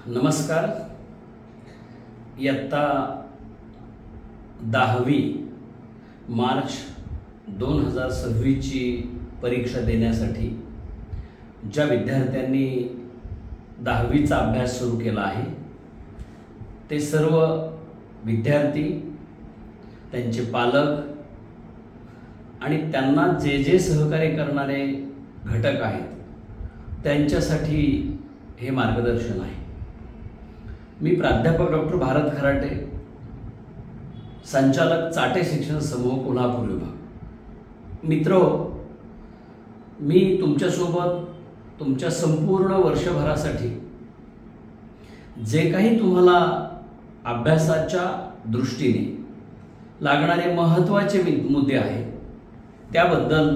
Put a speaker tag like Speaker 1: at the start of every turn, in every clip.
Speaker 1: नमस्कार. इयत्ता 10वी मार्च 2026 ची परीक्षा देण्यासाठी ज्या विद्यार्थ्यांनी 10वीचा अभ्यास सुरू केला आहे ते सर्व विद्यार्थी, त्यांचे पालक आणि त्यांना जे जे सहकार्य करणारे घटक आहेत त्यांच्यासाठी हे मार्गदर्शन आहे. मी प्राध्यापक डॉक्टर भारत खराटे, संचालक चाटे शिक्षण समूह कोल्हापूर विभाग. मित्रो, मी तुमच्यासोबत तुमच्या संपूर्ण वर्षभरासाठी जे काही तुम्हाला अभ्यासाच्या दृष्टीने लागणारे महत्त्वाचे मुद्दे आहेत त्याबद्दल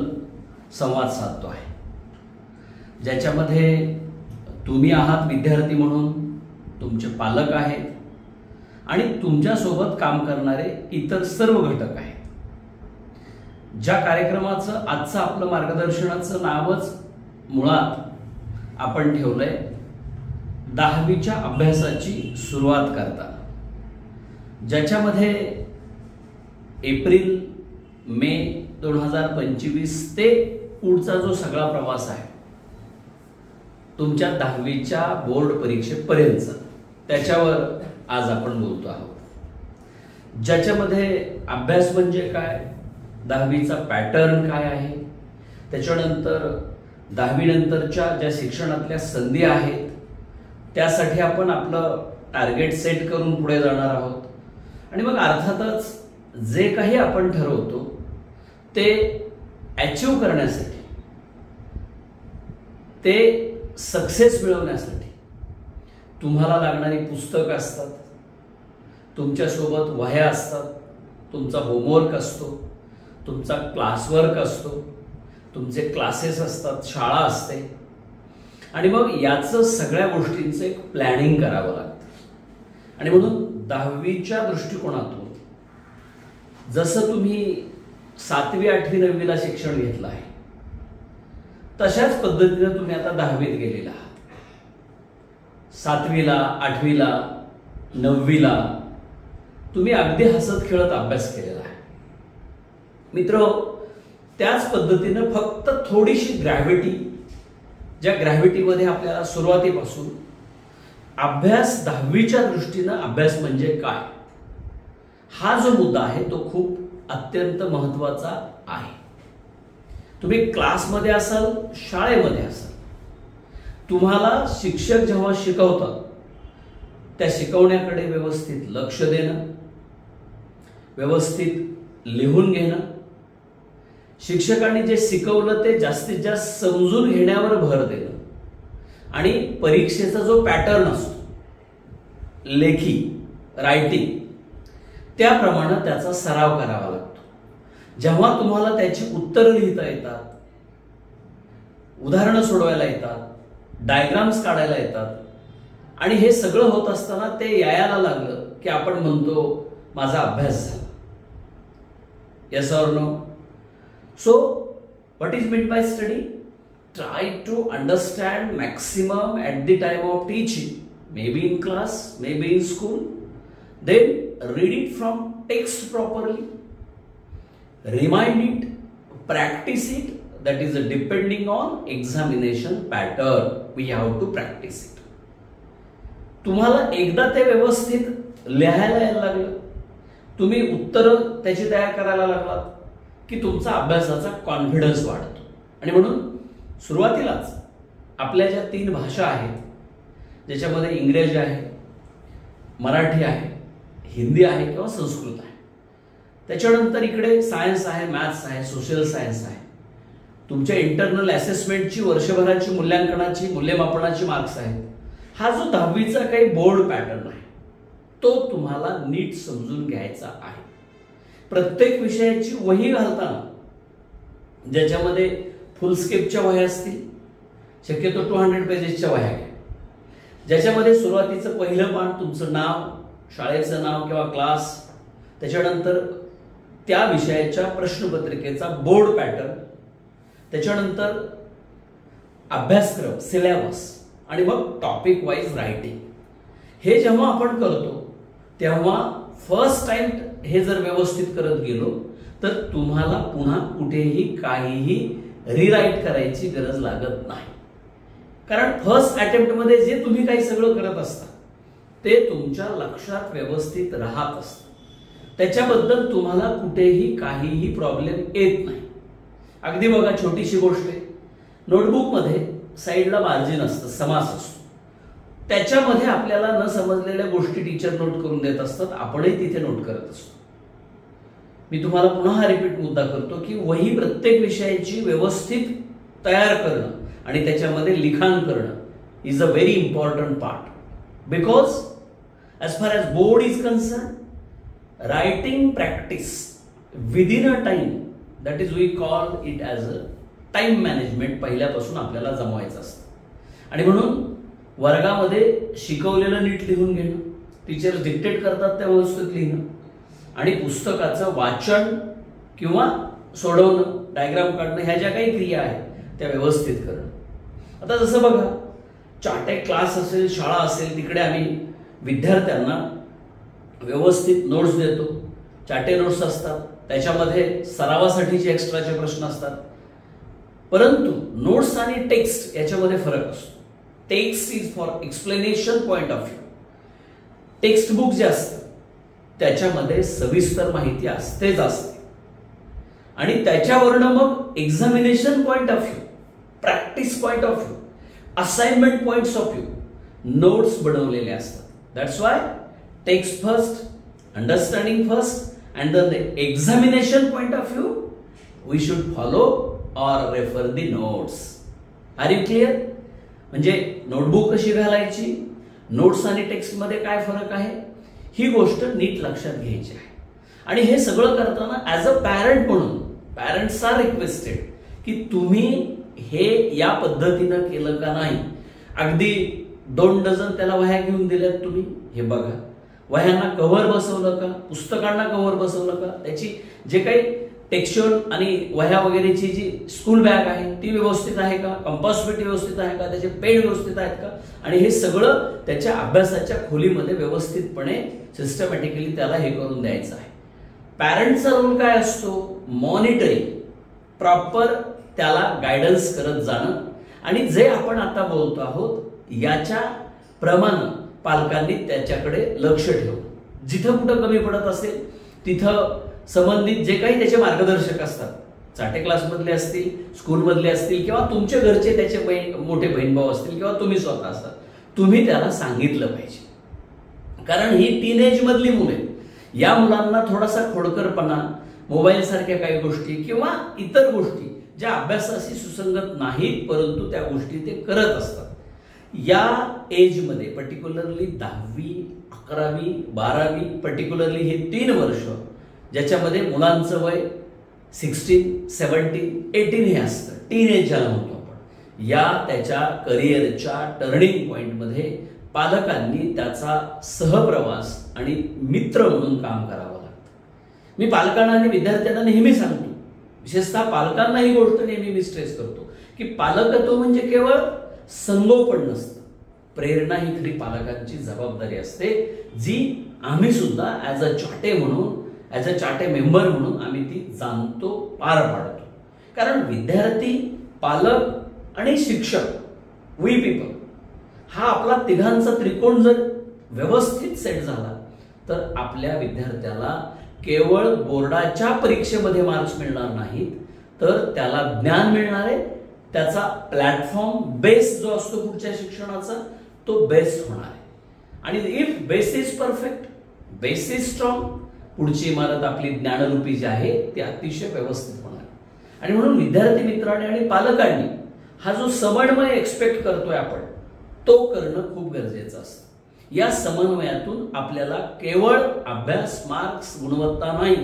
Speaker 1: संवाद साधतो आहे, ज्याच्यामध्ये तुम्ही आहात विद्यार्थी म्हणून, तुमचे पालक आहेत आणि तुमच्यासोबत काम करणारे इतर सर्व घटक आहेत. ज्या कार्यक्रमाचं आजचं आपलं मार्गदर्शनाचं नावच मुळात आपण ठेवलंय 10वीच्या अभ्यासाची सुरुवात करताना, ज्याच्यामध्ये एप्रिल मे 2025 ते पुढचा जो सगळा प्रवास आहे तुमच्या 10वीच्या बोर्ड परीक्षेपर्यंत, त्याच्यावर आज आपण बोलतो आहोत. ज्याच्यामध्ये अभ्यास म्हणजे काय, 10वीचा पॅटर्न काय आहे, त्याच्यानंतर 10वी नंतरच्या ज्या शिक्षणातल्या संधी आहेत त्यासाठी आपण आपलं टार्गेट सेट करून पुढे जाणार आहोत. आणि मग अर्थातच जे काही आपण ठरवतो ते अचीव करण्यासाठी, ते सक्सेस मिळवण्यासाठी तुम्हाला लागणारी पुस्तकं असतात, तुमच्यासोबत वह्या असतात, तुमचा होमवर्क असतो, तुमचा क्लासवर्क असतो, तुमचे क्लासेस असतात, शाळा असते आणि मग याचं सगळ्या गोष्टींचं एक प्लॅनिंग करावं लागतं. आणि म्हणून 10वीच्या दृष्टिकोनातून जसं तुम्ही 7वी 8वी 9वीला शिक्षण घेतलं आहे तशाच पद्धतीने तुम्ही आता 10वीत गेलेला आहात. 7वीला 8वीला 9वीला तुम्ही अगदी हसत खेळत अभ्यास केलेला आहे. मित्र, त्याच पद्धतीनं फक्त थोडीशी ग्रॅव्हिटी, ज्या ग्रॅव्हिटीमध्ये आपल्याला सुरुवातीपासून अभ्यास 10वीच्या दृष्टीनं अभ्यास म्हणजे काय हा जो मुद्दा आहे तो खूप अत्यंत महत्त्वाचा आहे. तुम्ही क्लासमध्ये असाल, शाळेमध्ये असाल, तुम्हाला शिक्षक जेव्हा शिकवतात त्या शिकवण्याकडे व्यवस्थित लक्ष देणं, व्यवस्थित लिहून घेणं, शिक्षकांनी जे शिकवलं ते जास्तीत जास्त समजून घेण्यावर भर देणं आणि परीक्षेचा जो पॅटर्न असतो लेखी, रायटिंग, त्याप्रमाणे त्याचा सराव करावा लागतो. जेव्हा तुम्हाला त्याची उत्तरं लिहिता येतात, उदाहरणं सोडवायला येतात, डायग्राम्स काढायला येतात आणि हे सगळं होत असताना ते यायला लागलं की आपण म्हणतो माझा अभ्यास झाला. Yes or no? So what is mean by study? Try to understand maximum at the time of teaching, maybe in class, maybe in school. Then read it from text properly, remind it, practice it. That is depending on examination pattern. We have to practice it. तुम्हाला एकदा ते व्यवस्थित लिहायला यायला लागलं, तुम्ही उत्तरं त्याची तयार करायला लागलात की तुमचा अभ्यासाचा कॉन्फिडन्स वाढतो. आणि म्हणून सुरुवातीलाच आपल्या ज्या 3 भाषा आहेत, ज्याच्यामध्ये इंग्रजी आहे, मराठी आहे, हिंदी आहे किंवा संस्कृत आहे, त्याच्यानंतर इकडे सायन्स आहे, मॅथ्स आहे, सोशल सायन्स आहे, तुमच्या इंटरनल असेसमेंटची, वर्षभराची मूल्यांकनाची, मूल्यमापनाची मार्क्स आहेत. हा जो 10वीचा काही बोर्ड पॅटर्न आहे तो तुम्हाला नीट समजून घ्यायचा आहे. प्रत्येक विषयाची वही घालताना, ज्याच्यामध्ये फुलस्केपच्या वह्या असतील, शक्यतो 200 पेजेसच्या वह्या घ्या, ज्याच्यामध्ये सुरुवातीचं पहिलं पान तुमचं नाव, शाळेचं नाव किंवा क्लास, त्याच्यानंतर त्या विषयाच्या प्रश्नपत्रिकेचा बोर्ड पॅटर्न, त्याच्यानंतर अभ्यासक्रम, सिलेबस आणि मग टॉपिक वाईज रायटिंग. हे जेव्हा आपण करतो तेव्हा फर्स्ट टाइम हे जर व्यवस्थित करत गेलो तर तुम्हाला पुन्हा कुठेही काहीही रिराईट करायची गरज लागत नाही. कारण फर्स्ट अटेम्प्ट मध्ये जे तुम्ही काही सगळं करत असता ते तुमच्या लक्षात व्यवस्थित राहत असतं. त्याच्याबद्दल तुम्हाला कुठेही काहीही प्रॉब्लेम येत नाही. अगदी बघा, छोटीशी गोष्ट आहे. नोटबुकमध्ये साईडला मार्जिन असतं, समास असतो. त्याच्यामध्ये आपल्याला न समजलेल्या गोष्टी टीचर नोट करून देत असतात, आपणही तिथे नोट करत असतो. मी तुम्हाला पुन्हा हा रिपीट मुद्दा करतो की वही प्रत्येक विषयाची व्यवस्थित तयार करणं आणि त्याच्यामध्ये लिखाण करणं is a very important part. Because as far as board is concerned, writing practice within a time, that is we call it as a time management, पहिल्यापासून आपल्याला जमवायचं असतं. आणि म्हणून वर्गामध्ये शिकवलेलं नीट लिहून घेणं, टीचर डिक्टेट करतात त्या व्यवस्थित लिहिणं, आणि पुस्तकाचं वाचन किंवा सोडवणं, डायग्राम काढणं, ह्या ज्या काही क्रिया आहेत त्या व्यवस्थित करणं. आता जसं बघा, चाटे क्लास असेल, शाळा असेल, तिकडे आम्ही विद्यार्थ्यांना व्यवस्थित नोट्स देतो. चाटे नोट्स असतात, त्याच्यामध्ये सरावासाठीचे एक्स्ट्राचे प्रश्न असतात. परंतु नोट्स आणि टेक्स्ट याच्यामध्ये फरक असतो. Text is for explanation point of view. Text book जे असतं त्याच्यामध्ये सविस्तर माहिती असतेच असते, आणि त्याच्यावरनं मग examination point of view, practice point of view, assignment points of view notes बनवलेले असतात. That's why text first, understanding first, and then the examination point of view we should follow or refer the notes. Are you clear? म्हणजे notebook कशी घालायची, notes आणि text मध्ये काय फरक आहे, ही गोष्ट नीट लक्षात घ्यायची आहे. आणि हे सगळं करताना ऍज अ पॅरेंट म्हणून पॅरेंट्स आर रिक्वेस्टेड की तुम्ही हे या पद्धतीनं केलं का नाही. अगदी 2 डझन त्याला वह्या घेऊन दिल्यात तुम्ही, हे बघा. वह्यांना कव्हर बसवलं का, पुस्तकांना कव्हर बसवलं का, त्याची जे काही टेक्स्चर आणि वह्या वगैरेची जी स्कूल बॅग आहे ती व्यवस्थित आहे का, कंपास पेटी व्यवस्थित आहे का, त्याचे पेन व्यवस्थित आहेत का, आणि हे सगळं त्याच्या अभ्यासाच्या खोलीमध्ये व्यवस्थितपणे सिस्टमॅटिकली त्याला हे करून द्यायचं आहे. पॅरेंटचा रोल काय असतो, मॉनिटरिंग, प्रॉपर त्याला गायडन्स करत जाणं. आणि जे आपण आता बोलतो आहोत याच्या प्रमाणे पालकांनी त्याच्याकडे लक्ष ठेवून, जिथं कुठं कमी पडत असेल तिथं संबंधित जे काही त्याचे मार्गदर्शक असतात, चाटे क्लासमधले असतील, स्कूलमधले असतील, किंवा तुमच्या घरचे त्याचे मोठे बहीण भाऊ असतील, किंवा तुम्ही स्वतः असतात, तुम्ही त्याला सांगितलं पाहिजे. कारण ही टीनेज मधली मुले, या मुलांना थोडासा खोडकरपणा, मोबाईल सारख्या काही गोष्टी किंवा इतर गोष्टी ज्या अभ्यासाशी सुसंगत नाहीत परंतु त्या गोष्टी ते करत असतात. या एजमध्ये पर्टिक्युलरली 10वी, 11वी, 12वी, पर्टिक्युलरली हे 3 वर्ष ज्याच्यामध्ये मुलांचं वय 16, 17, 18 हे असतं, टीनेज ज्याला म्हणतो आपण, या त्याच्या करिअरच्या टर्निंग पॉइंटमध्ये पालकांनी त्याचा सहप्रवास आणि मित्र म्हणून काम करावं लागतं. मी पालकांना आणि विद्यार्थ्यांना नेहमी सांगतो, विशेषतः पालकांना ही गोष्ट नेहमी मी स्ट्रेस करतो की पालकत्व म्हणजे केवळ संगोपन नसतं, प्रेरणा ही खरी पालकांची जबाबदारी असते, जी आम्ही सुद्धा ऍज अ चाटे म्हणून, ऍज अ चाटे मेंबर म्हणून आम्ही ती जाणतो, पार पाडतो. कारण विद्यार्थी, पालक आणि शिक्षक, वी पीपल, हा आपला तिघांचा त्रिकोण जर व्यवस्थित सेट झाला तर आपल्या विद्यार्थ्याला केवळ बोर्डाच्या परीक्षेमध्ये मार्क्स मिळणार नाहीत, तर त्याला ज्ञान मिळणार आहे, त्याचा प्लॅटफॉर्म बेस जो असतो पुढच्या शिक्षणाचा तो बेस होणार आहे. आणि if base is perfect, base is strong, पुढची इमारत आपली ज्ञानरूपी जी आहे ती अतिशय व्यवस्थित होणार. आणि म्हणून विद्यार्थी मित्रांनी आणि पालकांनी हा जो समन्वय एक्सपेक्ट करतोय आपण, तो करणं खूप गरजेचं असतं. या समन्वयातून आपल्याला केवळ अभ्यास, मार्क्स, गुणवत्ता नाही,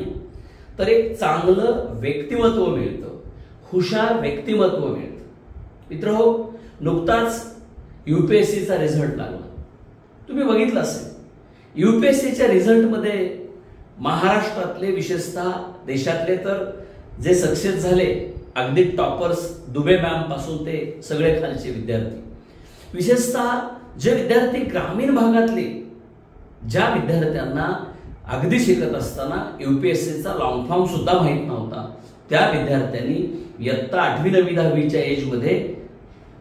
Speaker 1: तर एक चांगलं व्यक्तिमत्व मिळतं, हुशार व्यक्तिमत्व मिळतं. मित्रहो, नुकताच यूपीएससीचा रिझल्ट लागला, तुम्ही बघितलं असेल. यूपीएससीच्या रिझल्टमध्ये महाराष्ट्रातले, विशेषतः देशातले तर जे सक्सेस झाले, अगदी टॉपर्स, दुबे मॅम पासून ते सगळे खालचे विद्यार्थी, विशेषतः जे विद्यार्थी ग्रामीण भागातले ज्या विद्यार्थ्यांना अगदी शिकत असताना UPSCचा लॉंग फॉर्म सुद्धा माहीत नव्हता, त्या विद्यार्थ्यांनी इयत्ता 8वी 9वी 10वीच्या एजमध्ये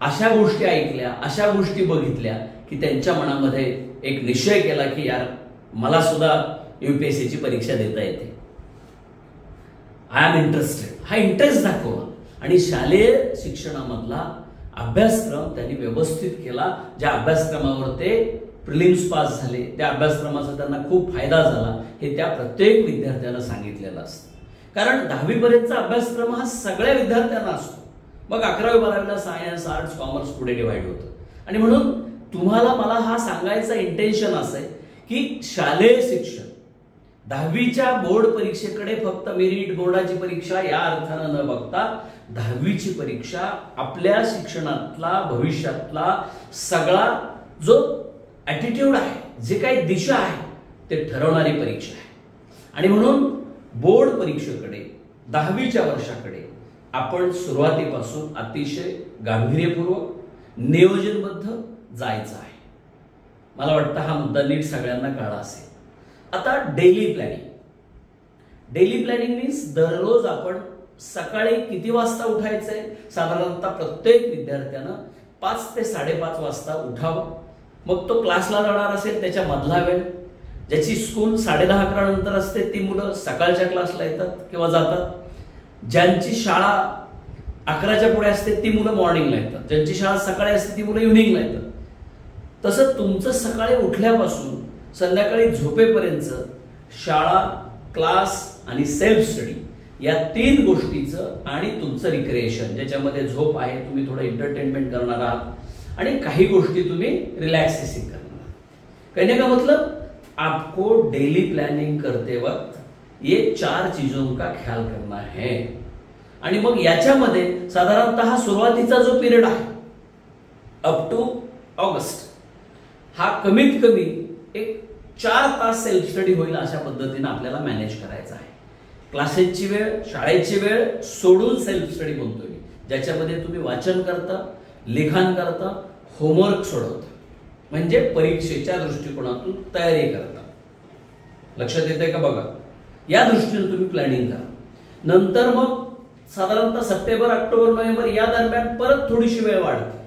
Speaker 1: अशा गोष्टी ऐकल्या, अशा गोष्टी बघितल्या की त्यांच्या मनामध्ये एक निश्चय केला की यार मला सुद्धा UPSCची परीक्षा देता येते, आय एम इंटरेस्टेड. हा इंटरेस्ट दाखवला आणि शालेय शिक्षणामधला अभ्यासक्रम त्यांनी व्यवस्थित केला. ज्या अभ्यासक्रमावर ते प्रिलिम्स पास झाले, त्या अभ्यासक्रमाचा त्यांना खूप फायदा झाला, हे त्या प्रत्येक विद्यार्थ्याला सांगितलेलं असतं. कारण 10वी पर्यंतचा अभ्यासक्रम हा सगळ्या विद्यार्थ्यांना असतो. मग 11वी 12वीला सायन्स, आर्ट्स, कॉमर्स पुढे डिवाइड होतं. आणि म्हणून तुम्हाला मला हा सांगायचा इंटेन्शन असं आहे की शालेय शिक्षण 10वीच्या बोर्ड परीक्षेकडे फक्त मेरिट बोर्डाची परीक्षा या अर्थानं न बघता 10वीची परीक्षा आपल्या शिक्षणातला भविष्यातला सगळा जो ॲटिट्यूड आहे, जे काही दिशा आहे ते ठरवणारी परीक्षा आहे. आणि म्हणून बोर्ड परीक्षेकडे 10वीच्या वर्षाकडे आपण सुरुवातीपासून अतिशय गांभीर्यपूर्वक नियोजनबद्ध जायचं आहे. मला वाटतं हा मुद्दा नीट सगळ्यांना कळला असेल. आता daily planning. Daily planning means दररोज आपण सकाळी किती वाजता उठायचंय. साधारणतः प्रत्येक विद्यार्थ्यानं 5 ते 5:30 वाजता उठावं. मग तो क्लासला जाणार असेल त्याच्या मधला वेळ, ज्याची स्कूल 10:30-11 नंतर असते ती मुलं सकाळच्या क्लासला येतात किंवा जातात. ज्यांची शाळा 11च्या पुढे असते ती मुलं मॉर्निंगला येतात, ज्यांची शाळा सकाळी असते ती मुलं इव्हिनिंगला येतात. तसं तुमचं सकाळी उठल्यापासून संध्याकाळी झोपेपर्यंत शाळा, क्लास आणि सेल्फ स्टडी या 3 गोष्टीचं आणि तुमचं रिक्रिएशन, ज्याच्यामध्ये झोप आहे, तुम्ही थोडं एंटरटेनमेंट करणार आहात आणि काही गोष्टी तुम्ही रिलैक्सेशन करना। कहने का मतलब आपको डेली प्लानिंग करते वक्त ये 4 चीजों का ख्याल करना है। आणि मग याच्यामध्ये साधारणतः सुरुवातीचा जो पिरियड आहे अप टू ऑगस्ट हा कमीत कमी एक 4 तास सेल्फ स्टडी होईल अशा पद्धतीने आपल्याला मॅनेज करायचा आहे। क्लासेसची वेळ, शाळेची वेळ सोडून सेल्फ स्टडी बोलतोय मी, ज्याच्यामध्ये तुम्ही वाचन करता, लिखाण करता, होमवर्क सोडवता, म्हणजे परीक्षेच्या दृष्टिकोनातून तयारी करता। लक्षात येतंय का बघा, या दृष्टीने तुम्ही प्लॅनिंग करा। नंतर मग साधारणतः सप्टेंबर, ऑक्टोबर, नोव्हेंबर या दरम्यान परत थोडीशी वेळ वाढते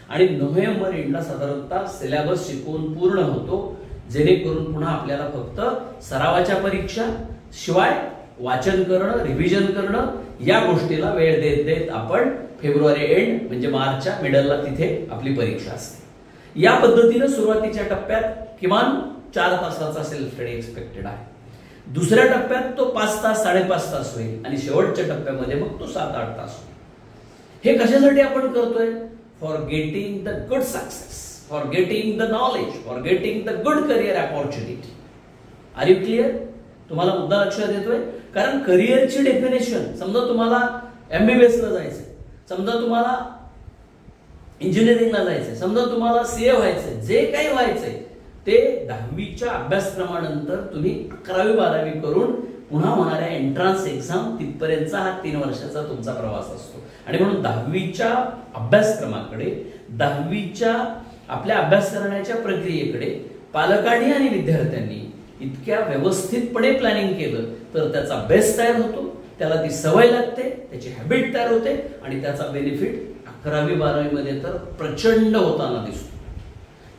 Speaker 1: आणि नोव्हेंबर एंडला साधारणतः सिलेबस शिकवून पूर्ण होतो, जेणेकरून पुन्हा आपल्याला फक्त सरावाच्या परीक्षा शिवाय वाचन करणं, रिव्हिजन करणं या गोष्टीला वेळ देत देत आपण फेब्रुवारी एंड म्हणजे मार्चच्या मिडलला तिथे आपली परीक्षा असते। या पद्धतीने सुरुवातीच्या टप्प्यात किमान 4 तासाचा सेल्फ स्टडी एक्सपेक्टेड आहे। दुसऱ्या टप्प्यात तो 5 तास 5.5 तास होईल आणि शेवटच्या टप्प्यामध्ये मग तो 7-8 तास होईल। हे कशासाठी आपण करतोय? For getting the good success, for getting the knowledge, for getting the good career opportunity. Are you clear? तुम्हाला मुद्दा लक्षात येतोय? कारण करिअरची डेफिनेशन, समजा तुम्हाला MBBS ला जायचंय, समजा तुम्हाला इंजिनिअरिंगला जायचंय, समजा तुम्हाला CA व्हायचंय, जे काही व्हायचंय ते 10वीच्या अभ्यासक्रमानंतर तुम्ही 11वी 12वी करून पुन्हा होणाऱ्या एंट्रन्स एक्झाम तिथपर्यंतचा हा 3 वर्षाचा तुमचा प्रवास असतो। आणि म्हणून 10वीच्या अभ्यासक्रमाकडे, 10वीच्या आपल्या अभ्यास करण्याच्या प्रक्रियेकडे पालकांनी आणि विद्यार्थ्यांनी इतक्या व्यवस्थितपणे प्लॅनिंग केलं तर त्याचा बेस तयार होतो, त्याला ती सवय लागते, त्याची हॅबिट तयार होते आणि त्याचा बेनिफिट 11वी 12वी मध्ये तर प्रचंड होताना दिसतो।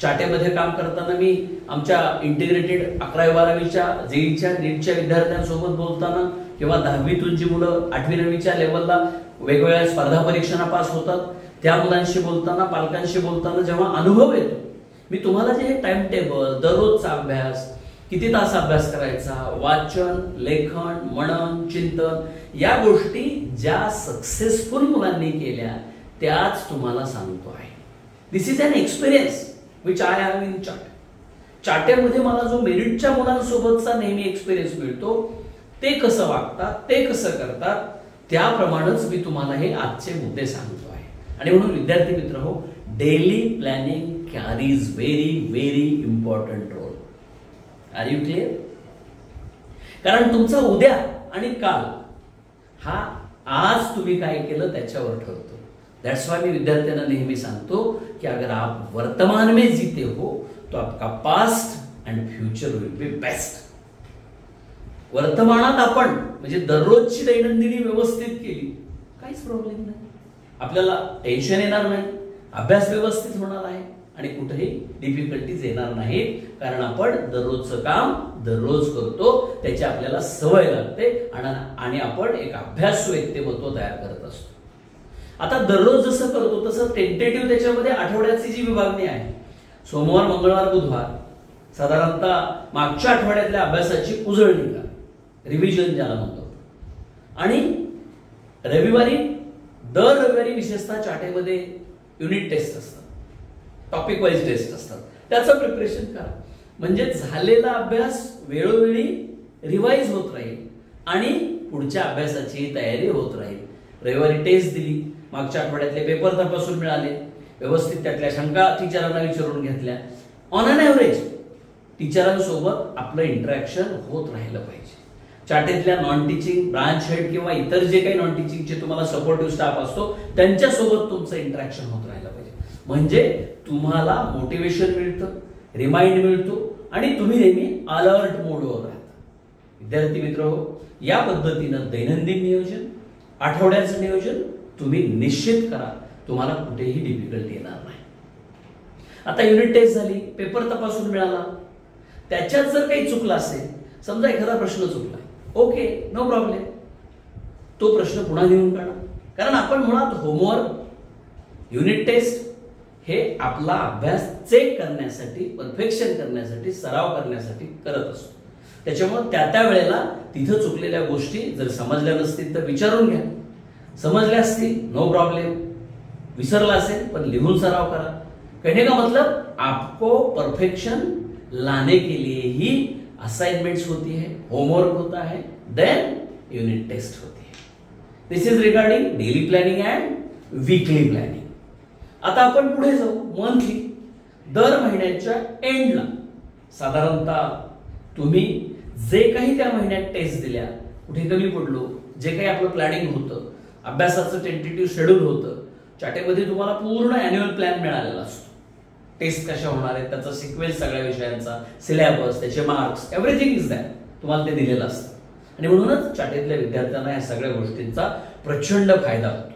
Speaker 1: चाटेमध्ये काम करताना मी आमच्या इंटिग्रेटेड 11वी 12वीच्या जेईच्या नीटच्या विद्यार्थ्यांसोबत बोलताना किंवा 10वीतून जी मुलं 8वी 9वीच्या लेवलला वेगवेगळ्या स्पर्धा परीक्षांना पास होतात त्या मुलांशी बोलताना, पालकांशी बोलताना जेव्हा अनुभव येतो, मी तुम्हाला जे हे टाइम टेबल, दररोजचा अभ्यास, किती तास अभ्यास करायचा, वाचन, लेखन, मनन, चिंतन या गोष्टी ज्या सक्सेसफुल मुलांनी केल्या त्याच तुम्हाला सांगतो आहे। This is an experience which I have in Chate. चाटेमध्ये मला जो मेरिटच्या मुलांसोबतचा नेहमी एक्सपिरियन्स मिळतो, ते कसं वागतात, ते कसं करतात, त्याप्रमाणेच मी तुम्हाला हे आजचे मुद्दे सांगतो आहे। आणि म्हणून विद्यार्थी मित्र हो, daily planning carries very very important role. Are you clear? कारण तुमचा उद्या आणि काल हा आज तुम्ही काय केलं त्याच्यावर ठरतो। दैट्स व्हाई मैं विद्यार्थियों नेहमी सांगतो कि अगर आप वर्तमान में जीते हो तो आपका past and future will be best. वर्तमानात आपण म्हणजे दररोजची दैनंदिनी व्यवस्थित केली, काहीच प्रॉब्लेम नाही. आपल्याला टेन्शन येणार नाही, अभ्यास व्यवस्थित होणार आहे आणि कुठेही डिफिकल्टीज येणार नाहीत. कारण आपण दररोजचं काम दररोज करतो, त्याची आपल्याला सवय लागते आणि आपण एक अभ्यासू व्यक्तिमत्व तयार करत असतो. आता दररोज जसं करतो तसं टेंटेटिव्ह त्याच्यामध्ये आठवड्याची जी विभागणी आहे, सोमवार, मंगळवार, बुधवार, साधारणतः मागच्या आठवड्यातल्या अभ्यासाची उजळणी करा, रिव्हिजन ज्याला म्हणतो. आणि दर रविवारी विशेषतः चाटेमध्ये युनिट टेस्ट असतात, टॉपिक वाईज टेस्ट असतात, त्याचं प्रिपरेशन करा. म्हणजे झालेला अभ्यास वेळोवेळी रिवाइज होत राहील आणि पुढच्या अभ्यासाची तयारी होत राहील. रविवारी टेस्ट दिली, मागच्या आठवड्यातले पेपर तपासून मिळाले, व्यवस्थित त्यातल्या शंका टीचरांना विचारून घेतल्या. ऑन अन ॲव्हरेज टीचरांसोबत आपलं इंटरॅक्शन होत राहिलं पाहिजे. चाटेतल्या नॉन टीचिंग ब्रांच हेड किंवा इतर जे काही नॉन टीचिंगचे तुम्हाला सपोर्टिव्ह स्टाफ असतो त्यांच्यासोबत तुमचं इंटरॅक्शन होत राहिलं पाहिजे. म्हणजे तुम्हाला मोटिवेशन मिळतं, रिमाइंड मिळतो आणि तुम्ही नेहमी अलर्ट मोडवर राहता. विद्यार्थी मित्र, या पद्धतीनं दैनंदिन नियोजन, आठवड्याचं नियोजन तुम्ही निश्चित करा, तुम्हाला कुठेही डिफिकल्टी येणार नाही. आता युनिट टेस्ट झाली, पेपर तपासून मिळाला, त्याच्यात जर काही चुकलं असेल, समजा एखादा प्रश्न चुकला, ओके, नो प्रॉब्लेम, तो प्रश्न पुन्हा लिहून काढा. कारण आपण मुळात होमवर्क, युनिट टेस्ट हे आपला अभ्यास चेक करण्यासाठी, परफेक्शन करण्यासाठी, सराव करण्यासाठी करत असतो. त्याच्यामुळे त्या वेळेला तिथं चुकलेल्या गोष्टी जर समजल्या नसतील तर विचारून घ्या, समजल्या असतील नो प्रॉब्लेम, विसरला असेल पण लिहून सराव करा. कहने का मतलब आपको परफेक्शन लाने के लिए ही असाइनमेंट्स होती है, होमवर्क होता है, देन यूनिट टेस्ट होती है. This is regarding daily planning and weekly planning. आता आपण पुढे जाऊ. मंथली, दर महिन्याच्या एंडला साधारणतः तुम्ही जे काही त्या महिन्यात टेस्ट दिल्या, कुठे कमी पडलो, जे काही आपलं प्लॅनिंग होतं, अभ्यासाचं टेंटेटिव्ह शेड्यूल होतं, चाटेमध्ये तुम्हाला पूर्ण अॅन्युअल प्लॅन मिळालेला असतो. टेस्ट कशा होणार आहेत, त्याचा सिक्वेन्स, सगळ्या विषयांचा सिलेबस, त्याचे मार्क्स, एव्हरीथिंग इज दॅट, तुम्हाला ते दिलेलं असतं. आणि म्हणूनच चाटेतल्या विद्यार्थ्यांना या सगळ्या गोष्टींचा प्रचंड फायदा होतो.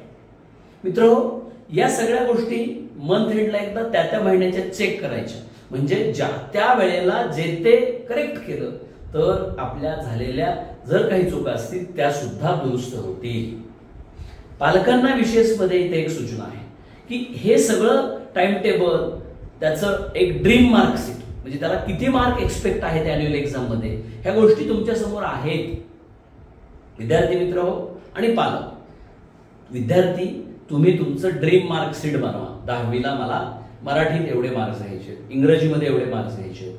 Speaker 1: मित्र, या सगळ्या गोष्टी मंथ एंडला एकदा त्या महिन्याच्या चेक करायच्या. म्हणजे ज्या त्या वेळेला जे ते करेक्ट केलं तर आपल्या झालेल्या जर काही चुका असतील त्या सुद्धा दुरुस्त होतील. पालकांना विशेषमध्ये इथे एक सूचना आहे की हे सगळं टाइम टेबल, त्याचं एक ड्रीम मार्कशीट, म्हणजे त्याला किती मार्क एक्सपेक्ट आहेत अॅन्युअल एक्झाम मध्ये, ह्या गोष्टी तुमच्या समोर आहेत. विद्यार्थी मित्र हो आणि पालक, विद्यार्थी तुम्ही तुमचं ड्रीम मार्कशीट बनवा. 10वीला मला मराठीत एवढे मार्क्स घ्यायचे, इंग्रजीमध्ये एवढे मार्क्स घ्यायचे,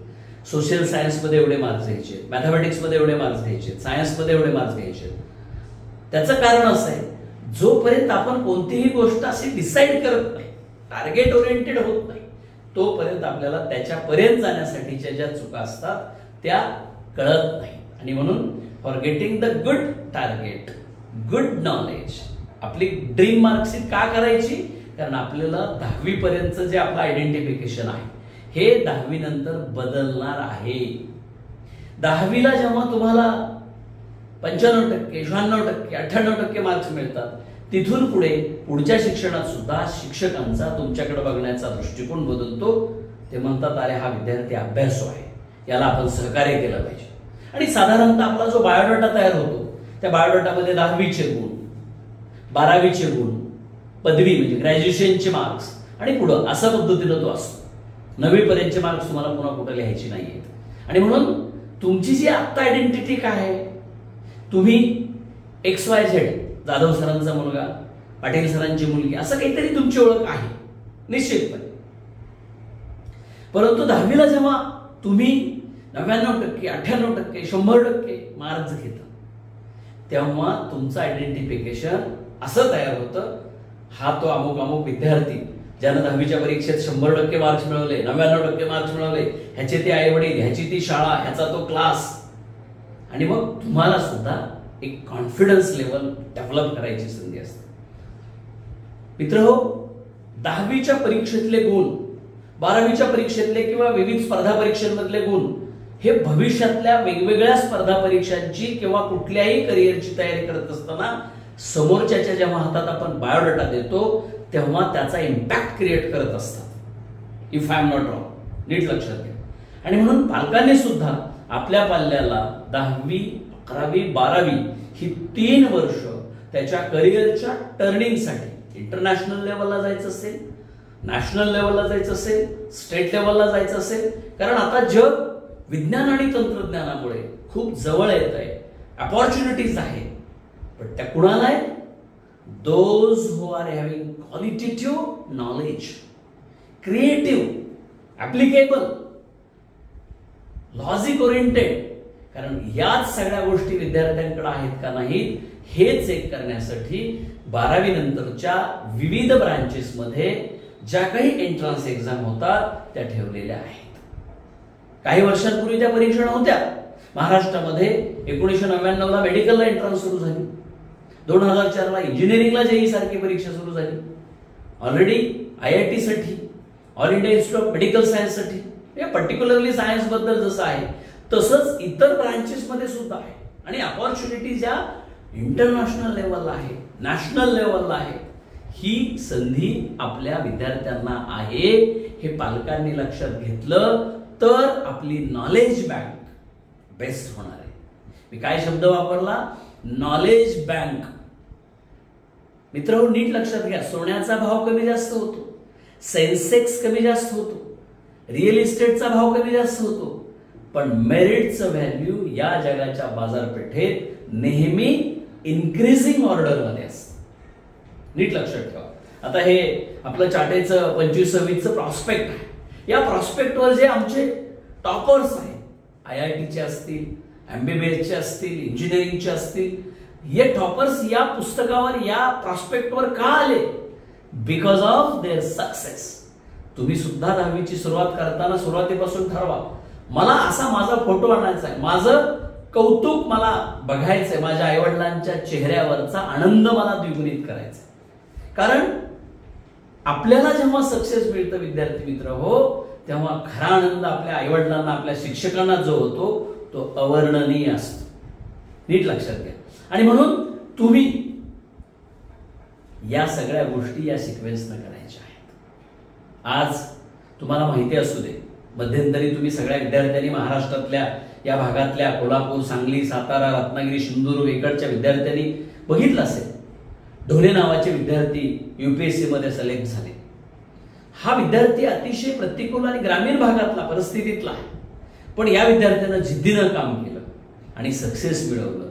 Speaker 1: सोशल सायन्समध्ये एवढे मार्क्स घ्यायचे, मॅथमॅटिक्समध्ये एवढे मार्क्स घ्यायचे, सायन्समध्ये एवढे मार्क्स घ्यायचे. त्याचं कारण असं आहे, जोपर्यंत आपण कोणतीही गोष्ट अशी डिसाईड करत नाही, टार्गेट ओरिएंटेड होत नाही, तोपर्यंत आपल्याला त्याच्यापर्यंत जाण्यासाठीच्या ज्या चुका असतात त्या कळत नाही. आणि म्हणून for getting the good target, good knowledge, आपली ड्रीम मार्कशीट का करायची? कारण आपल्याला 10वी पर्यंतचं जे आपलं आयडेंटिफिकेशन आहे हे 10वी नंतर बदलणार आहे. 10वीला जेव्हा तुम्हाला 95%, 96%, 98% मार्क्स मिळतात, तिथून पुढे पुढच्या शिक्षणात सुद्धा शिक्षकांचा तुमच्याकडे बघण्याचा दृष्टिकोन बदलतो. ते म्हणतात, अरे हा विद्यार्थी अभ्यासू आहे, याला आपण सहकार्य केलं पाहिजे. आणि साधारणतः आपला जो बायोडाटा तयार होतो त्या बायोडाटामध्ये 10वीचे गुण, 12वीचे गुण, पदवी म्हणजे ग्रॅज्युएशनचे मार्क्स आणि पुढं अशा पद्धतीनं तो असतो. 9वी पर्यंतचे मार्क्स तुम्हाला पुन्हा कुठे लिहायची नाहीयेत. आणि म्हणून तुमची जी आत्ता आयडेंटिटी काय आहे, तुम्ही XYZ, जाधव सरांचा मुलगा, पाटील सरांची मुलगी, असं काहीतरी तुमची ओळख आहे निश्चितपणे. परंतु 10वीला जेव्हा तुम्ही 99%, 98%, 100% मार्क्स घेता तेव्हा तुमचं आयडेंटिफिकेशन असं तयार होतं, हा तो अमुक अमुक विद्यार्थी ज्यानं 10वीच्या परीक्षेत 100% मार्क्स मिळवले, 99% मार्क्स मिळवले, ह्याचे ते आई वडील, ह्याची ती शाळा, ह्याचा तो क्लास. आणि मग तुम्हाला सुद्धा एक कॉन्फिडन्स लेवल डेव्हलप करायची संधी असते. मित्र हो, 10वीच्या परीक्षेतले गुण 12वीच्या परीक्षेतले किंवा विविध स्पर्धा परीक्षांमधले गुण हे भविष्यातल्या वेगवेगळ्या स्पर्धा परीक्षांची किंवा कुठल्याही करिअरची तयारी करत असताना समोरच्याच्या जेव्हा हातात आपण बायोडाटा देतो तेव्हा त्याचा इम्पॅक्ट क्रिएट करत असतात. If I am not wrong, नीट लक्षात घ्या. आणि म्हणून पालकांनी सुद्धा आपल्या पाल्याला 10वी, 11वी, 12वी ही 3 वर्ष त्याच्या करिअरच्या टर्निंगसाठी इंटरनॅशनल लेवलला जायचं असेल, नॅशनल लेवलला जायचं असेल, स्टेट लेवलला जायचं असेल, कारण आता जग विज्ञान आणि तंत्रज्ञानामुळे खूप जवळ येत आहे, अपॉर्च्युनिटीज आहे. पण त्या कुणाला आहे? Those who are having qualitative knowledge, creative, applicable, logic oriented. कारण याच सगळ्या गोष्टी विद्यार्थ्यांकडे आहेत का नाहीत हे चेक करण्यासाठी 12वी नंतरच्या विविध ब्रांचेसमध्ये ज्या काही एंट्रन्स एक्झाम होतात त्या ठेवलेल्या आहेत. काही वर्षांपूर्वी त्या परीक्षा नव्हत्या. महाराष्ट्रामध्ये 1999ला मेडिकलला एंट्रन्स सुरू झाली, 2004ला इंजिनिअरिंगला जेई सारखी परीक्षा सुरू झाली. ऑलरेडी IIT साठी, all India institute of medical science साठी, पर्टिक्युलरली सायन्स बद्दल जसं आहे तसंच इतर ब्रांचेस मध्ये सुद्धा आहे. आणि अपॉर्च्युनिटीज या इंटरनॅशनल लेवलला आहे, नॅशनल लेवलला आहे. ही संधी आपल्या विद्यार्थ्यांना आहे. हे पालकांनी लक्षात घेतलं तर आपली नॉलेज बँक बेस्ट होणार आहे. मी काय शब्द वापरला? Knowledge bank. मित्रांनो, नीट लक्षात घ्या. सोन्याचा भाव कमी जास्त होतो, सेन्सेक्स कमी जास्त होतो, रिअल इस्टेटचा भाव कमी जास्त होतो, पण मेरिटचं व्हॅल्यू या जगाच्या बाजारपेठेत नेहमी इन्क्रीजिंग ऑर्डरमध्ये असतं. नीट लक्षात ठेवा. आता हे आपलं चाटेचं 25-26चं प्रॉस्पेक्ट आहे. या प्रॉस्पेक्टवर जे आमचे टॉपर्स आहेत, IITचे असतील, MBBSचे असतील, इंजिनिअरिंगचे असतील, हे टॉपर्स या पुस्तकावर, या प्रॉस्पेक्टवर का आले? Because of their success. तुम्ही सुद्धा 10वीची सुरुवात करताना सुरुवातीपासून ठरवा, मला असा माझा फोटो आणायचा आहे, माझं कौतुक मला बघायचंय, माझ्या आईवडिलांच्या चेहऱ्यावरचा आनंद मला द्विगुणित करायचा. कारण आपल्याला जेव्हा सक्सेस मिळतं विद्यार्थी मित्र हो, तेव्हा खरा आनंद आपल्या आईवडिलांना, आपल्या शिक्षकांना जो होतो तो अवर्णनीय असतो. नीट लक्षात घ्या. आणि म्हणून तुम्ही या सगळ्या गोष्टी या सिक्वेन्सनं करायच्या आहेत. आज तुम्हाला माहिती असू दे, मध्यंतरी तुम्ही सगळ्या विद्यार्थ्यांनी महाराष्ट्रातल्या या भागातल्या कोल्हापूर, सांगली, सातारा, रत्नागिरी, सिंधुदुर्ग इकडच्या विद्यार्थ्यांनी बघितलं असेल, ढोले नावाचे विद्यार्थी UPSC मध्ये सिलेक्ट झाले. हा विद्यार्थी अतिशय प्रतिकूल आणि ग्रामीण भागातला परिस्थितीतला आहे, पण या विद्यार्थ्यानं जिद्दीनं काम केलं आणि सक्सेस मिळवलं.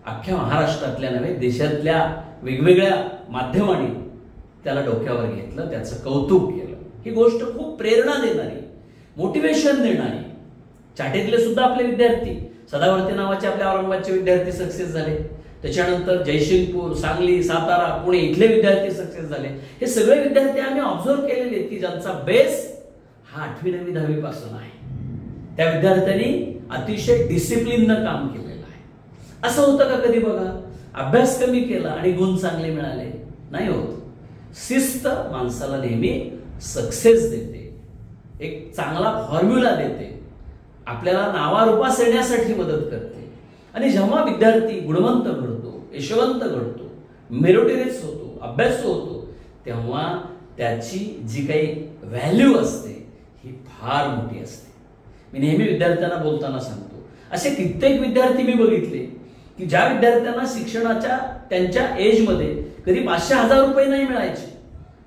Speaker 1: अख्ख्या महाराष्ट्रातल्या नव्हे, देशातल्या वेगवेगळ्या माध्यमांनी त्याला डोक्यावर घेतलं, त्याचं कौतुक केलं. ही गोष्ट खूप प्रेरणा देणारी, मोटिवेशन देणारी. चाटेतले सुद्धा आपले विद्यार्थी, सदावर्ती नावाचे आपल्या औरंगाबादचे विद्यार्थी सक्सेस झाले. त्याच्यानंतर जयसिंगपूर, सांगली, सातारा, पुणे इथले विद्यार्थी सक्सेस झाले. हे सगळे विद्यार्थी आम्ही ऑब्झर्व केलेले की ज्यांचा बेस हा 8वी, 9वी, 10वी पासून आहे. त्या विद्यार्थ्यांनी अतिशय डिसिप्लिननं काम केलेलं आहे. असं होतं का कधी? बघा, अभ्यास कमी केला आणि गुण चांगले मिळाले? नाही होत. शिस्त माणसाला नेहमी सक्सेस देते, एक चांगला फॉर्म्युला देते, आपल्याला नावारूपास येण्यासाठी मदत करते. आणि जेव्हा विद्यार्थी गुणवंत घडतो, यशवंत घडतो, मेरिटोरियस होतो, अभ्यासू होतो, तेव्हा त्याची जी काही व्हॅल्यू असते ही फार मोठी असते. मी नेहमी विद्यार्थ्यांना बोलताना सांगतो, असे कित्येक विद्यार्थी मी बघितले की ज्या विद्यार्थ्यांना शिक्षणाच्या त्यांच्या एजमध्ये कधी 500,000 रुपये नाही मिळायचे,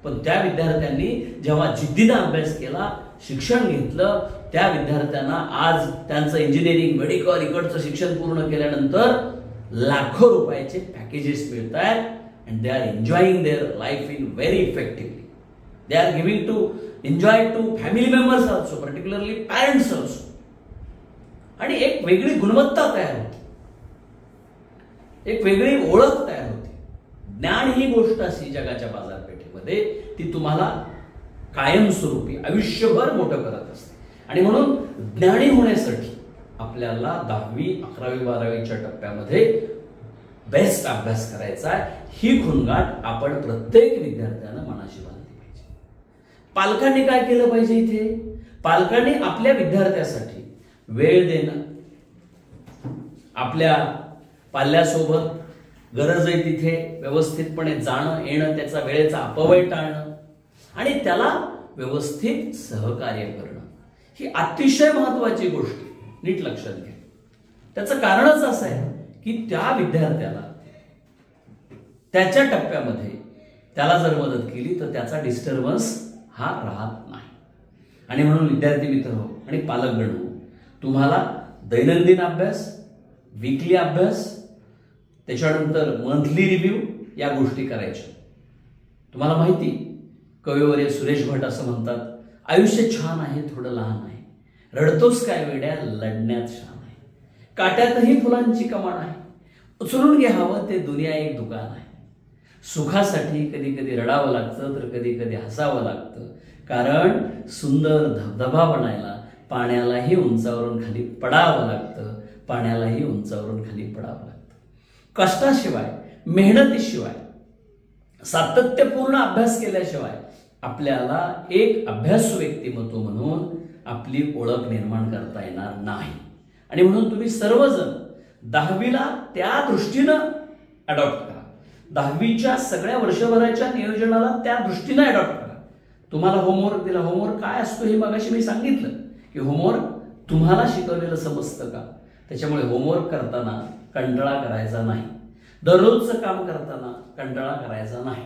Speaker 1: पण त्या विद्यार्थ्यांनी जेव्हा जिद्दीनं अभ्यास केला, शिक्षण घेतलं, त्या विद्यार्थ्यांना आज त्यांचं इंजिनिअरिंग, मेडिकल इकडचं शिक्षण पूर्ण केल्यानंतर लाखो रुपयाचे पॅकेजेस मिळत आहेत. And they are enjoying their life in very effectively. They are giving to enjoy to family members also, particularly parents also. आणि एक वेगळी गुणवत्ता तयार होते, एक वेगळी ओळख तयार होते. ज्ञान ही गोष्ट अशी जगाच्या बाजारपेठेमध्ये ती तुम्हाला कायमस्वरूपी आयुष्यभर मोठं करत असते. आणि म्हणून ज्ञानी होण्यासाठी आपल्याला 10वी, 11वी, 12वीच्या टप्प्यामध्ये बेस्ट अभ्यास करायचा आहे. ही खुणगाठ आपण प्रत्येक विद्यार्थ्यानं मनाशी बांधली पाहिजे. पालकांनी काय केलं पाहिजे इथे? पालकांनी आपल्या विद्यार्थ्यासाठी वेळ देणं, आपल्या पाल्यासोबत गरज आहे तिथे व्यवस्थितपणे जाणं येणं, त्याचा वेळेचा अपव्यय टाळणं आणि त्याला व्यवस्थित सहकार्य करणं, ही अतिशय महत्वाची गोष्ट नीट लक्षात घ्या. त्याचं कारणच असं आहे की त्या विद्यार्थ्याला त्याच्या टप्प्यामध्ये त्याला जर मदत केली तर त्याचा डिस्टर्बन्स हा राहत नाही. आणि म्हणून विद्यार्थी मित्र हो आणि पालकगण हो, तुम्हाला दैनंदिन अभ्यास, वीकली अभ्यास, त्याच्यानंतर मंथली रिव्ह्यू या गोष्टी करायच्या. तुम्हाला माहिती, कविवर्य सुरेश भट असं म्हणतात, आयुष्य छान आहे थोडं लहान आहे, रडतोस काय वेड्या लढण्यात शान आहे, काट्यातही फुलांची कमान आहे, उचलून घ्यावं ते दुनिया एक दुकान आहे. सुखासाठी कधी कधी रडावं लागतं तर कधी कधी हसावं लागतं, कारण सुंदर धबधबा बनायला पाण्यालाही उंचावरून खाली पडावं लागतं, पाण्यालाही उंचावरून खाली पडावं लागतं. कष्टाशिवाय, मेहनतीशिवाय, सातत्यपूर्ण अभ्यास केल्याशिवाय आपल्याला एक अभ्यासू व्यक्तिमत्व म्हणून आपली ओळख निर्माण करता येणार नाही. आणि म्हणून तुम्ही सर्वजण 10वीला त्या दृष्टीनं अडॉप्ट करा. 10वीच्या सगळ्या वर्षभराच्या नियोजनाला त्या दृष्टीनं अडॉप्ट करा. तुम्हाला होमवर्क दिला, होमवर्क काय असतो हे मगाशी मी सांगितलं की होमवर्क तुम्हाला शिकवलेलं समजतं का? त्याच्यामुळे होमवर्क करताना कंटाळा करायचा नाही, दररोजचं काम करताना कंटाळा करायचा नाही,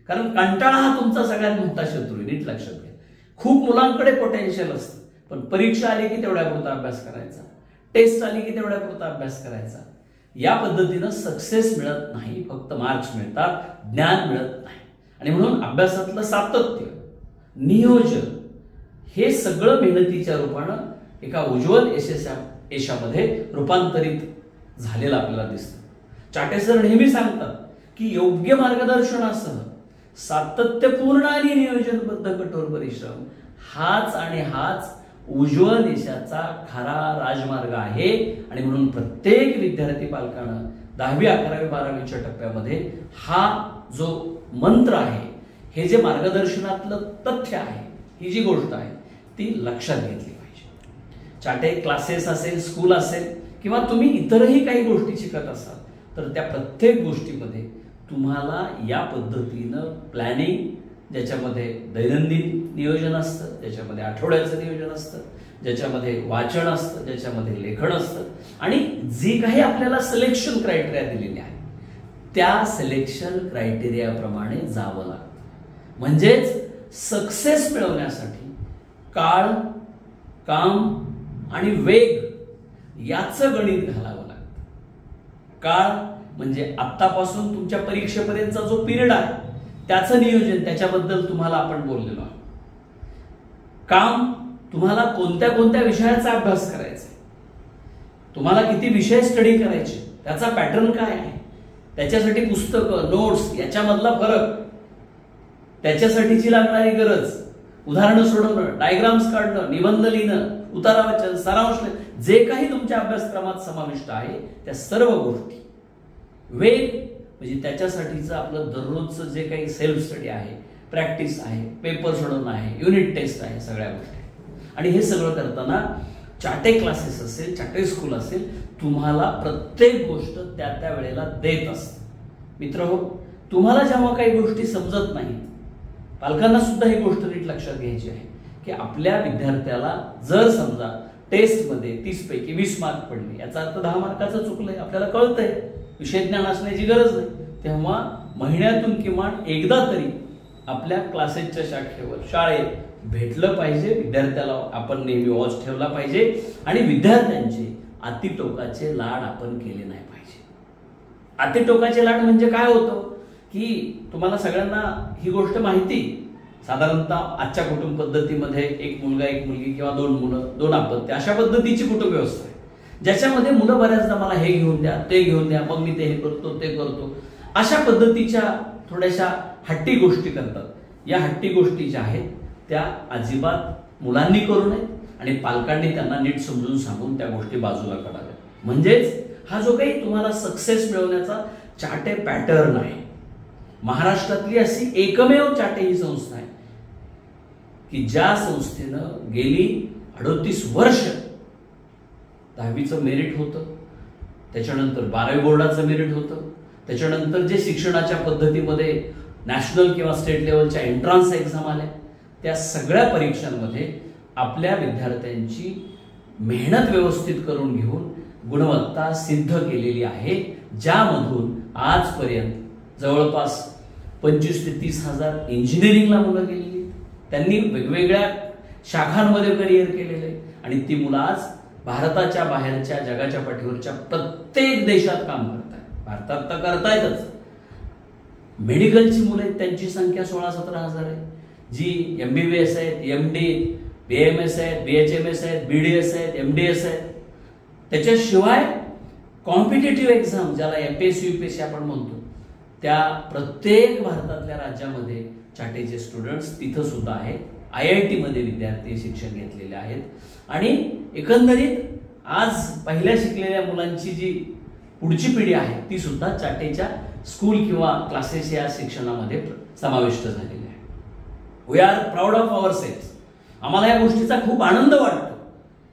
Speaker 1: कारण कंटाळा हा तुमचा सगळ्यात मोठा शत्रू आहे. नीट लक्षात घ्या. खूप मुलांकडे पोटेन्शियल असतं, पण परीक्षा आली की तेवढ्यापुरता अभ्यास करायचा, टेस्ट आली की तेवढ्यापुरता अभ्यास करायचा. या पद्धतीनं सक्सेस मिळत नाही, फक्त मार्क्स मिळतात, ज्ञान मिळत नाही. आणि म्हणून अभ्यासातलं सातत्य, नियोजन हे सगळं मेहनतीच्या रूपानं एका उज्ज्वल यशामध्ये रूपांतरित झालेलं आपल्याला दिसतं. चाटे सर नेहमी सांगतात की योग्य मार्गदर्शनासह सातत्यपूर्ण आणि नियोजनबद्ध कठोर परिश्रम हाच उज्ज्वल यशाचा खरा राजमार्ग आहे. आणि म्हणून प्रत्येक विद्यार्थी पालकानं 10वी, 11वी, 12वीच्या टप्प्यामध्ये हा जो मंत्र आहे, हे जे मार्गदर्शनातलं तथ्य आहे, ही जी गोष्ट आहे ती लक्षात घेतली पाहिजे. चाटे क्लासेस असेल, स्कूल असेल किंवा तुम्ही इतरही काही गोष्टी शिकत असाल तर त्या प्रत्येक गोष्टीमध्ये तुम्हाला या पद्धतीनं प्लॅनिंग, ज्याच्यामध्ये दैनंदिन नियोजन असतं, ज्याच्यामध्ये आठवड्याचं नियोजन असतं, ज्याच्यामध्ये वाचन असतं, ज्याच्यामध्ये लेखन असतं आणि जी काही आपल्याला सिलेक्शन क्रायटेरिया दिलेली आहे त्या सिलेक्शन क्रायटेरियाप्रमाणे जावं लागतं. म्हणजेच सक्सेस मिळवण्यासाठी काळ, काम आणि वेग याचं गणित घालावं लागतं. काळ म्हणजे आत्तापासून तुमच्या परीक्षेपर्यंतचा जो पिरियड आहे त्याचं नियोजन, त्याच्याबद्दल तुम्हाला आपण बोललेलो आहोत. काम, तुम्हाला कोणत्या कोणत्या विषयाचा अभ्यास करायचा, तुम्हाला किती विषय स्टडी करायचे, त्याचा पॅटर्न काय आहे, त्याच्यासाठी पुस्तकं, नोट्स याच्यामधला फरक, त्याच्यासाठीची लागणारी गरज, उदाहरणं सोडवणं, डायग्राम्स काढणं, निबंध लिहिणं, उतारावाचन, सारांश, जे काही तुमच्या अभ्यासक्रमात समाविष्ट आहे त्या सर्व गोष्टी. वेग म्हणजे त्याच्यासाठीचं आपलं दररोजचं जे काही सेल्फ स्टडी आहे, प्रॅक्टिस आहे, पेपर सोडवणं आहे, युनिट टेस्ट आहे, सगळ्या गोष्टी. आणि हे सगळं करताना चाटे क्लासेस असेल, चाटे स्कूल असेल, तुम्हाला प्रत्येक गोष्ट त्या त्या वेळेला देत असतं. मित्र हो, तुम्हाला जेव्हा काही गोष्टी समजत नाही, पालकांना सुद्धा ही गोष्ट नीट लक्षात घ्यायची आहे की आपल्या विद्यार्थ्याला जर समजा टेस्टमध्ये 30 पैकी 20 मार्क पडले, याचा अर्थ 10 मार्काचं चुकलंय, आपल्याला कळतंय, विषय ज्ञान असण्याची गरज नाही, तेव्हा महिन्यातून किमान एकदा तरी आपल्या क्लासेसच्या शाखेवर, शाळेत भेटलं पाहिजे. विद्यार्थ्याला आपण नेहमी वॉच ठेवला पाहिजे आणि विद्यार्थ्यांचे अतिटोकाचे लाड आपण केले नाही पाहिजे. अतिटोकाचे लाड म्हणजे काय होतं की तुम्हाला सगळ्यांना ही गोष्ट माहिती, साधारणतः आजच्या कुटुंब पद्धतीमध्ये एक मुलगा, एक मुलगी किंवा 2 मुलं, 2 अपत्य, अशा पद्धतीची कुटुंब व्यवस्था आहे, ज्याच्यामध्ये मुलं बऱ्याचदा मला हे घेऊन द्या, ते घेऊन द्या, मग मी ते हे करतो, ते करतो, अशा पद्धतीच्या थोड्याशा हट्टी गोष्टी करतात. या हट्टी गोष्टी ज्या आहेत त्या अजिबात मुलांनी करू नये आणि पालकांनी त्यांना नीट समजून सांगून त्या गोष्टी बाजूला काढाव्या. म्हणजेच हा जो काही तुम्हाला सक्सेस मिळवण्याचा चाटे पॅटर्न आहे, महाराष्ट्रातली अशी एकमेव चाटे ही संस्था आहे की ज्या संस्थेनं गेली 38 वर्ष 10वीचं मेरिट होतं, त्याच्यानंतर 12वी बोर्डाचं मेरिट होतं, त्याच्यानंतर जे शिक्षणाच्या पद्धतीमध्ये नॅशनल किंवा स्टेट लेवलच्या एंट्रन्स एक्झाम आल्या, त्या सगळ्या परीक्षांमध्ये आपल्या विद्यार्थ्यांची मेहनत व्यवस्थित करून घेऊन गुणवत्ता सिद्ध केलेली आहे, ज्यामधून आजपर्यंत जवळपास 25 ते 30 हजार इंजिनिअरिंगला मुलं गेलेली, त्यांनी वेगवेगळ्या शाखांमध्ये करिअर केलेले आणि ती मुलं आज भारताच्या बाहेरच्या जगाच्या पाठीवरच्या प्रत्येक देशात काम करतात. भारतात तर करतायतच. मेडिकलची मुलं आहेत, त्यांची संख्या 16-17 हजार आहे, जी MBBS आहेत, MD, BAMS आहेत, BHMS आहेत, BDS आहेत, MDS आहेत. त्याच्याशिवाय कॉम्पिटेटिव्ह एक्झाम ज्याला MPSC UPSC आपण म्हणतो, त्या प्रत्येक भारतातल्या राज्यामध्ये चाटेचे स्टुडंट्स तिथं सुद्धा आहेत. IIT मध्ये विद्यार्थी शिक्षण घेतलेले आहेत आणि एकंदरीत आज पहिल्या शिकलेल्या मुलांची जी पुढची पिढी आहे ती सुद्धा चाटेच्या स्कूल किंवा क्लासेस या शिक्षणामध्ये समाविष्ट झालेली आहे. We are proud of ourselves. आम्हाला या गोष्टीचा खूप आनंद वाटतो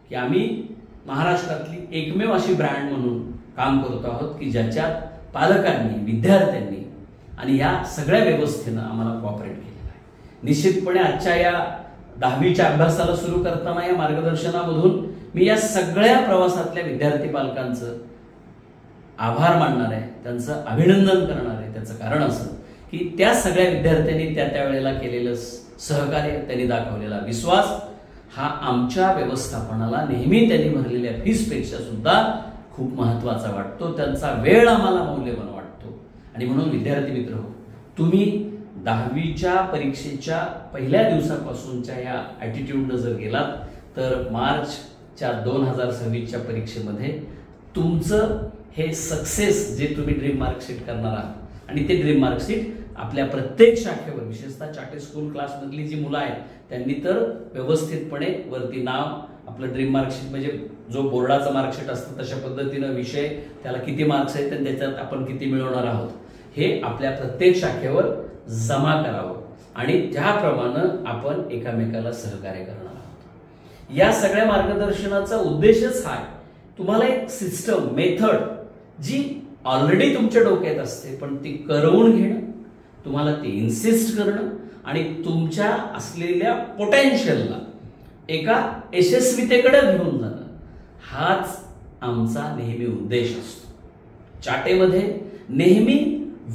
Speaker 1: की आम्ही महाराष्ट्रातली एकमेव अशी ब्रँड म्हणून काम करतो आहोत की ज्याच्यात पालकांनी, विद्यार्थ्यांनी आणि या सगळ्या व्यवस्थेनं आम्हाला कॉपरेट केलेलं आहे. निश्चितपणे आजच्या या 10वीच्या अभ्यासाला सुरू करताना या मार्गदर्शनामधून मी या सगळ्या प्रवासातल्या विद्यार्थी पालकांचं आभार मानणार आहे, त्यांचं अभिनंदन करणार आहे. त्याचं कारण असं की त्या सगळ्या विद्यार्थ्यांनी त्या वेळेला केलेलं सहकार्य, त्यांनी दाखवलेला विश्वास हा आमच्या व्यवस्थापनाला नेहमी त्यांनी भरलेल्या फीसपेक्षा सुद्धा खूप महत्वाचा वाटतो. त्यांचा वेळ आम्हाला मौल्यवान वाटतो आणि म्हणून विद्यार्थी मित्र हो, तुम्ही 10वीच्या परीक्षेच्या पहिल्या दिवसापासूनच्या या ॲटिट्यूडनं जर गेलात तर मार्चच्या 2026च्या परीक्षेमध्ये तुमचं हे सक्सेस जे तुम्ही ड्रीम मार्कशीट करणार आहात आणि ते ड्रीम मार्कशीट आपल्या प्रत्येक शाखेवर, विशेषतः चाटे स्कूल क्लासमधली जी मुलं आहेत त्यांनी तर व्यवस्थितपणे वरती नाव आपलं ड्रीम मार्कशीट म्हणजे जो बोर्डाचं मार्कशीट असतं तशा पद्धतीनं विषय, त्याला किती मार्क्स आहेत आणि त्याच्यात आपण किती मिळवणार आहोत हे आपल्या प्रत्येक शाखेवर जमा करावं आणि त्याप्रमाणे आपण एकामेकाला सहकार्य करणार आहोत. या सगळ्या मार्गदर्शनाचा उद्देशच हा आहे, तुम्हाला एक सिस्टम, मेथड जी ऑलरेडी तुमच्या डोक्यात असते पण ती करवून घेणं, तुम्हाला ती इन्सिस्ट करणं आणि तुमच्या असलेल्या पोटेन्शियलला एका यशस्वीतेकडे घेऊन जाणं, हाच आमचा नेहमी उद्देश असतो. चाटेमध्ये नेहमी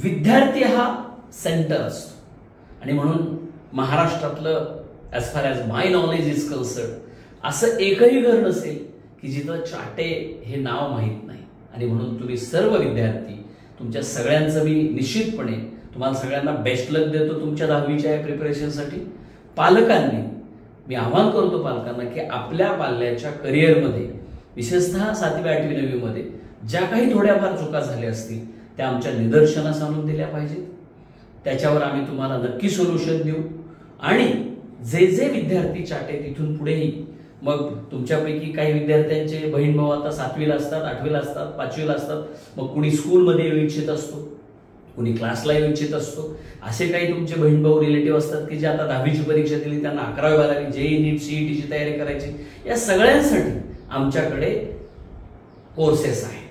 Speaker 1: विद्यार्थी हा सेंटर असतो आणि म्हणून महाराष्ट्रातलं as far as my knowledge is concern असं एकही घर नसेल की जिथं चाटे हे नाव माहीत नाही. आणि म्हणून तुम्ही सर्व विद्यार्थी, तुमच्या सगळ्यांचं मी निश्चितपणे तुम्हाला सगळ्यांना बेस्ट लक देतो तुमच्या 10वीच्या या प्रिपरेशनसाठी. पालकांनी मी आवाहन करतो पालकांना की आपल्या पाल्याच्या करिअरमध्ये विशेषतः 7वी, 8वी, 9वी मध्ये ज्या काही थोड्याफार चुका झाल्या असतील त्या आमच्या निदर्शनास आणून दिल्या पाहिजेत. त्याच्यावर आम्ही तुम्हाला नक्की सोल्युशन देऊ आणि जे जे विद्यार्थी चाटे तिथून पुढेही, मग तुमच्यापैकी काही विद्यार्थ्यांचे बहीण भाऊ आता 7वीला असतात, 8वीला असतात, 5वीला असतात, मग कुणी स्कूलमध्ये येऊ इच्छित असतो, कुणी क्लासला येऊ इच्छित असतो, असे काही तुमचे बहीण भाऊ रिलेटिव्ह असतात की जे आता 10वीची परीक्षा दिली, त्यांना 11वी 12वी JEE NEET CETची तयारी करायची. या सगळ्यांसाठी आमच्याकडे कोर्सेस आहेत,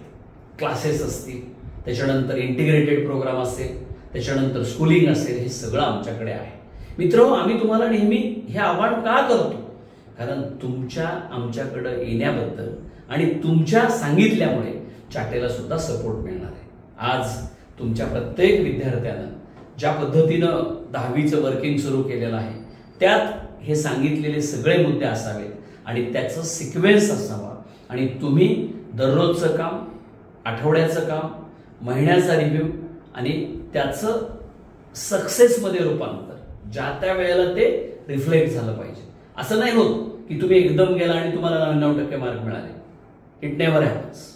Speaker 1: क्लासेस असतील, त्याच्यानंतर इंटिग्रेटेड प्रोग्राम असेल, त्याच्यानंतर स्कूलिंग असेल, हे सगळं आमच्याकडे आहे. मित्रांनो, आम्ही तुम्हाला नेहमी हे आव्हान का करतो? कारण तुमच्या आमच्याकडे येण्याबद्दल आणि तुमच्या सांगितल्यामुळे चाटेला सुद्धा सपोर्ट मिळणार आहे. आज तुमच्या प्रत्येक विद्यार्थ्यानं ज्या पद्धतीनं 10वीचं वर्किंग सुरू केलेलं आहे त्यात हे सांगितलेले सगळे मुद्दे असावेत आणि त्याचं सिक्वेन्स असावा आणि तुम्ही दररोजचं काम, आठवड्याचं काम, महिन्याचा रिव्ह्यू आणि त्याचं सक्सेसमध्ये रूपांतर ज्या त्या वेळेला ते रिफ्लेक्ट झालं पाहिजे. असं नाही होत की तुम्ही एकदम गेला आणि तुम्हाला 99% मार्क मिळाले. It never happens.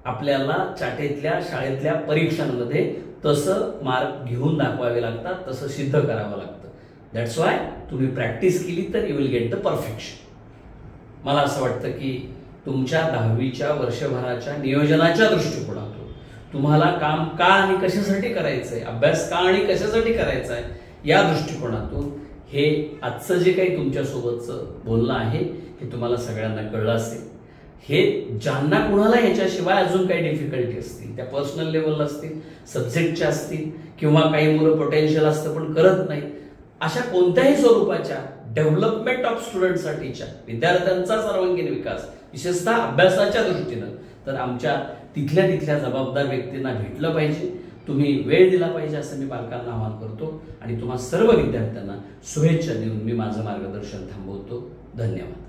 Speaker 1: आपल्याला चाटेतल्या शाळेतल्या परीक्षांमध्ये तसं मार्क घेऊन दाखवावे लागतात, तसं सिद्ध करावं लागतं. दॅट्स वाय तुम्ही प्रॅक्टिस केली तर you will get the perfection. मला असं वाटतं की तुमच्या 10वीच्या वर्षभराच्या नियोजनाच्या दृष्टिकोनातून तुम्हाला काम का आणि कशासाठी करायचंय, अभ्यास का आणि कशासाठी करायचा आहे, या दृष्टिकोनातून हे आजचं जे काही तुमच्यासोबतचं बोलणं आहे हे तुम्हाला सगळ्यांना कळलं असेल. हे ज्यांना कुणाला ह्याच्याशिवाय अजून काही डिफिकल्टी असतील, त्या पर्सनल लेवलला असतील, सब्जेक्टच्या असतील, किंवा काही मुलं पोटेन्शियल असतं पण करत नाही, अशा कोणत्याही स्वरूपाच्या डेव्हलपमेंट ऑफ स्टुडंटसाठीच्या विद्यार्थ्यांचा सर्वांगीण विकास विशेषतः अभ्यासाच्या दृष्टीनं तर आमच्या तिथल्या जबाबदार व्यक्तींना भेटलं पाहिजे. तुम्ही वेळ दिला पाहिजे असं मी पालकांना आवाहन करतो आणि तुम्हा सर्व विद्यार्थ्यांना शुभेच्छा देऊन मी माझं मार्गदर्शन थांबवतो. धन्यवाद.